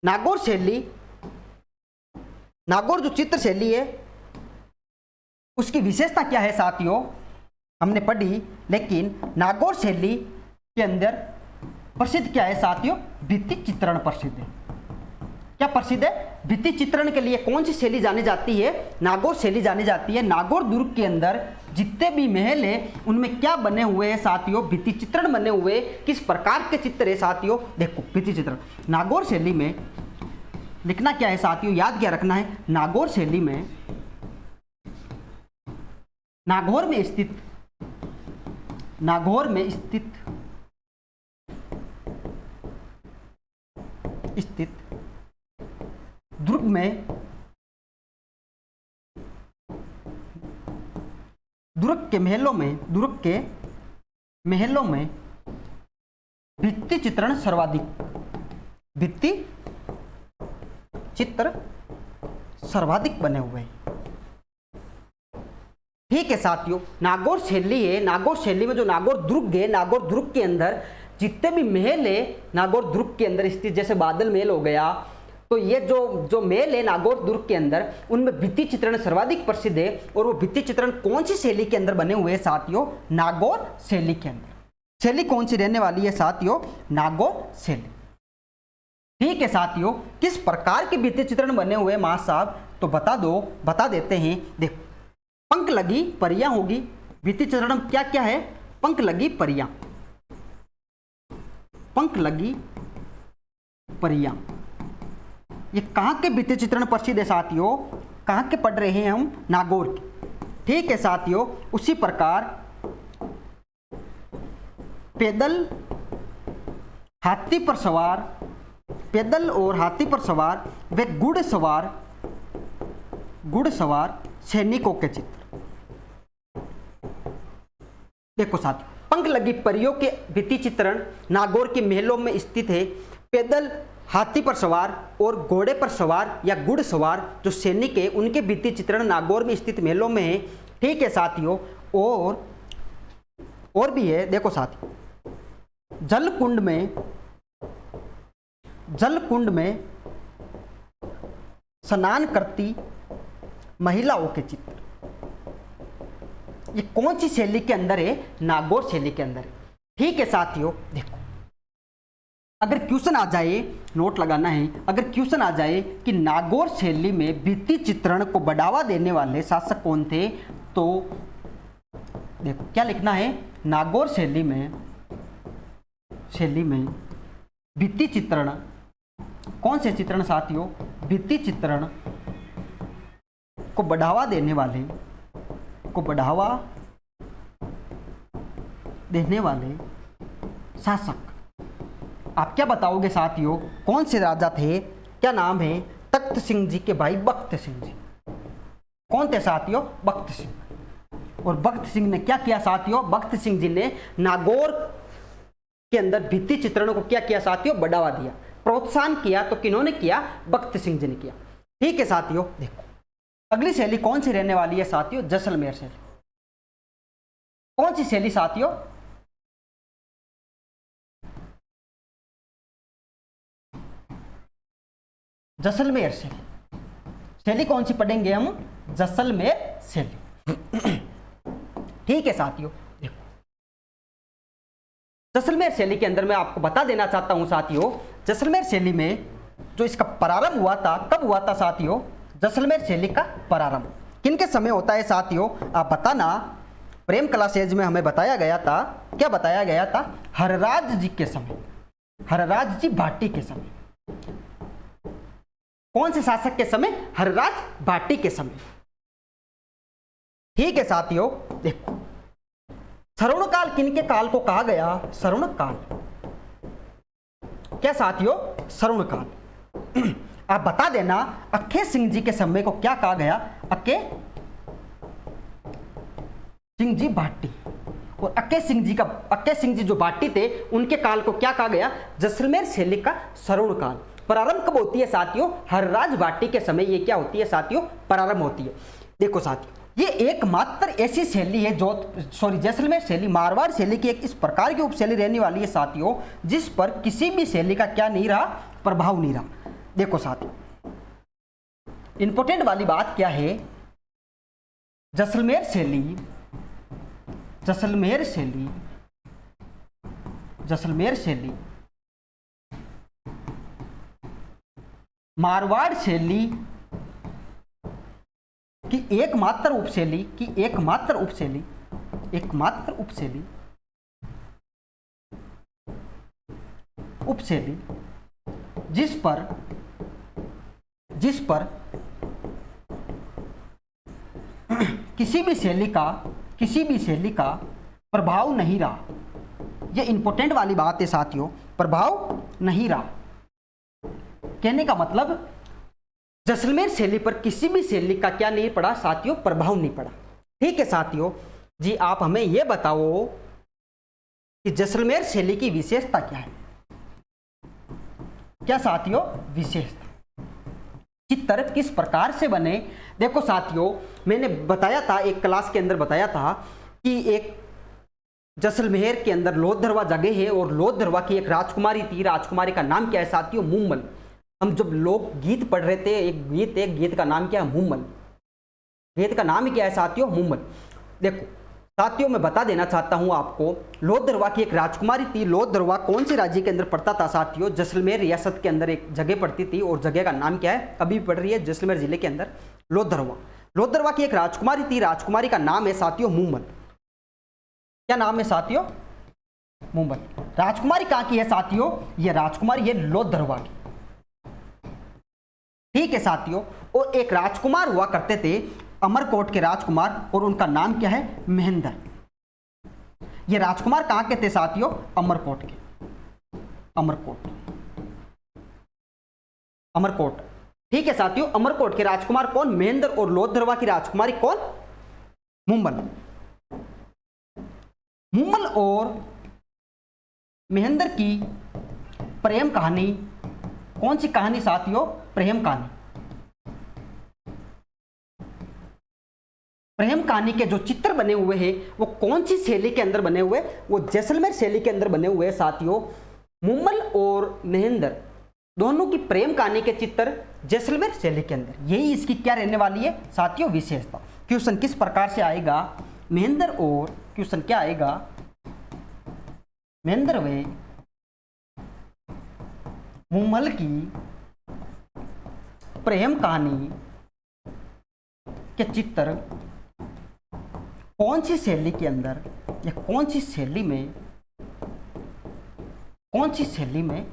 नागौर शैली, नागौर जो चित्र शैली है उसकी विशेषता क्या है साथियों? हमने पढ़ी, लेकिन नागौर शैली के अंदर प्रसिद्ध क्या है साथियों? भित्ति चित्रण प्रसिद्ध है। क्या प्रसिद्ध है? भित्ति चित्रण के लिए कौन सी शैली जानी जाती है? नागौर शैली जानी जाती है। नागौर दुर्ग के अंदर जितने भी महल है उनमें क्या बने हुए हैं साथियों? भित्ति चित्रण बने हुए। किस प्रकार के चित्र है साथियों? देखो भित्ति चित्रण। नागौर शैली में लिखना क्या है साथियों? याद क्या रखना है? नागौर शैली में, नागौर में स्थित, नागौर में स्थित दुर्ग में, दुर्ग के महलों में, दुर्ग के महलों में भित्ति चित्रण सर्वाधिक, भित्ति चित्र सर्वाधिक बने हुए हैं। ठीक है साथियों, नागौर शैली है। नागौर शैली में जो नागौर दुर्ग है, नागौर दुर्ग के अंदर जितने भी महल है नागौर दुर्ग के अंदर स्थित, जैसे बादल महल हो गया, तो ये जो महल है नागौर दुर्ग के अंदर, उनमें भित्ति चित्रण सर्वाधिक प्रसिद्ध है। और वो भित्ति चित्रण कौन सी शैली के अंदर बने हुए हैं साथियों? नागौर शैली के अंदर। शैली कौन सी रहने वाली है साथियों? नागौर शैली। ठीक है साथियों, किस प्रकार के भित्ति चित्रण बने हुए हैं मां साहब? तो बता देते हैं। देखो, पंख लगी परियां होगी। भित्ति चित्रण में क्या क्या है? पंख लगी परियां, पंख लगी परियां। ये कहाँ के भित्ति चित्रण प्रसिद्ध है साथियों? कहाँ के पढ़ रहे हैं हम? नागौर के। ठीक है साथियों, उसी प्रकार पैदल हाथी पर सवार, पैदल और हाथी पर सवार वे घुड़सवार सैनिकों के चित्र। देखो साथियों, पंख लगी परियों के भित्ति चित्रण नागौर के महलों में स्थित है। पैदल हाथी पर सवार और घोड़े पर सवार या घुड़सवार जो सैनिक है उनके भित्ति चित्रण नागौर में स्थित महलों में है। ठीक है साथियों, और भी है। देखो साथियों, जलकुंड में स्नान करती महिलाओं के चित्र। ये कौन सी शैली के अंदर है? नागौर शैली के अंदर है। ठीक है साथियों, देखो अगर क्वेश्चन आ जाए, नोट लगाना है, अगर क्वेश्चन आ जाए कि नागौर शैली में भित्ति चित्रण को बढ़ावा देने वाले शासक कौन थे, तो देखो क्या लिखना है? नागौर शैली में भित्ति चित्रण, कौन से चित्रण साथियों? भित्ति चित्रण को बढ़ावा देने वाले शासक। आप क्या बताओगे साथियों, कौन से राजा थे? क्या नाम है? तख्त सिंह जी के भाई बख्त सिंह जी। कौन थे साथियों? बख्त सिंह। और बख्त सिंह ने क्या किया साथियों? बख्त सिंह जी ने नागौर के अंदर भित्ति चित्रणों को क्या किया साथियों? बढ़ावा दिया, प्रोत्साहन किया। तो किन्होंने किया? बख्त सिंह जी ने किया। ठीक है साथियों, देखो अगली शैली कौन सी रहने वाली है साथियों? जैसलमेर शैली। कौन सी शैली साथियों? जैसलमेर शैली। शैली कौन सी पढ़ेंगे हम? जैसलमेर शैली। ठीक है साथियों, देखो जैसलमेर शैली के अंदर मैं आपको बता देना चाहता हूं साथियों, जैसलमेर शैली में जो इसका प्रारंभ हुआ था, कब हुआ था साथियों? जैसलमेर शैली का प्रारंभ किनके समय होता है साथियों? आप बताना। प्रेम कला सेज में हमें बताया गया था, क्या बताया गया था? हरराज जी के समय, हरराज जी भाटी के समय। कौन से शासक के समय? हरराज भाटी के समय। ठीक है साथियों, देखो श्रवण काल किनके काल को कहा गया? श्रवण काल। क्या साथियों? श्रवण काल। आप बता देना अक्के सिंह जी के समय को क्या कहा गया? अक्के सिंह जी भाटी। और अक्के सिंह जी जो भाटी थे उनके काल को क्या कहा गया? जैसलमेर शैली का श्रवण काल। प्रारंभ कब होती है साथियों? हरराज भाटी के समय ये क्या होती है साथियों? प्रारंभ होती है। देखो साथियों, ये एकमात्र ऐसी शैली है जैसलमेर शैली मारवाड़ शैली की एक इस प्रकार की उपशैली रहने वाली है साथियों, जिस पर किसी भी शैली का क्या नहीं रहा? प्रभाव नहीं रहा। देखो साथियों, इंपॉर्टेंट वाली बात क्या है? जैसलमेर शैली मारवाड़ शैली की एकमात्र उपशैली जिस पर किसी भी शैली का प्रभाव नहीं रहा। ये इंपॉर्टेंट वाली बात है साथियों, प्रभाव नहीं रहा। कहने का मतलब जैसलमेर शैली पर किसी भी शैली का क्या नहीं पड़ा साथियों? प्रभाव नहीं पड़ा। ठीक है साथियों जी, आप हमें यह बताओ कि जैसलमेर शैली की विशेषता क्या है? क्या साथियों? विशेषता। चित्र किस प्रकार से बने? देखो साथियों, मैंने बताया था एक क्लास के अंदर बताया था कि एक जैसलमेर के अंदर लोहदरवा जगह है और लोहदरवा की एक राजकुमारी थी। राजकुमारी का नाम क्या है साथियों? मुम्मल। हम जब लोग गीत पढ़ रहे थे, एक गीत का नाम क्या है? मुम्मल। गीत का नाम ही क्या है साथियों? मुम्मल। देखो साथियों, मैं बता देना चाहता हूं आपको, लोहदरवा की एक राजकुमारी थी। लोहदरवा कौन से राज्य के अंदर पड़ता था साथियों? जैसलमेर रियासत के अंदर एक जगह पड़ती थी और जगह का नाम क्या है? अभी पड़ रही है जैसलमेर जिले के अंदर लोहदरवा। लोहदरवा की एक राजकुमारी थी, राजकुमारी का नाम है साथियों मुम्मल। क्या नाम है साथियों? मुम्मल। राजकुमारी कहां की है साथियों? यह राजकुमारी है लोहदरवा की। ठीक है साथियों, और एक राजकुमार हुआ करते थे, अमरकोट के राजकुमार, और उनका नाम क्या है? महेंद्र। ये राजकुमार कहां के थे साथियों? अमरकोट के। अमरकोट। ठीक है साथियों, अमरकोट के राजकुमार कौन? महेंद्र। और लोहदरवा की राजकुमारी कौन? मुम्मल। मुम्मल और महेंद्र की प्रेम कहानी, कौन सी कहानी साथियों? प्रेम कहानी। प्रेम कहानी के जो चित्र बने हुए हैं वो कौन सी शैली के अंदर बने हुए? वो जैसलमेर शैली के अंदर बने हुए साथियों। मुम्मल और महेंद्र दोनों की प्रेम कहानी के चित्र जैसलमेर शैली के अंदर। यही इसकी क्या रहने वाली है साथियों? विशेषता। क्वेश्चन किस प्रकार से आएगा? महेंद्र और क्वेश्चन क्या आएगा? महेंद्र व मुम्मल की प्रेम कहानी के चित्र कौन सी शैली के अंदर या कौन सी शैली में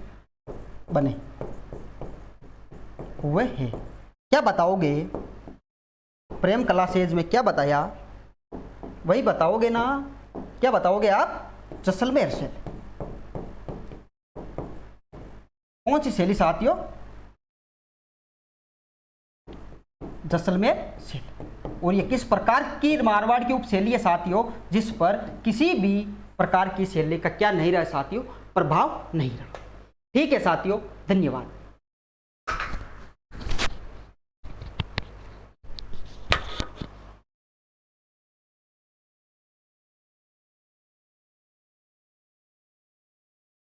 बने हुए हैं? क्या बताओगे? प्रेम कला सेज में क्या बताया? वही बताओगे ना? क्या बताओगे आप? जैसलमेर शैली। कौन सी शैली साथियों? जैसलमेर शैली। और ये किस प्रकार की मारवाड़ की उपशैली है साथियों? जिस पर किसी भी प्रकार की शैली का क्या नहीं रहा साथियों? प्रभाव नहीं रहा। ठीक है साथियों, धन्यवाद।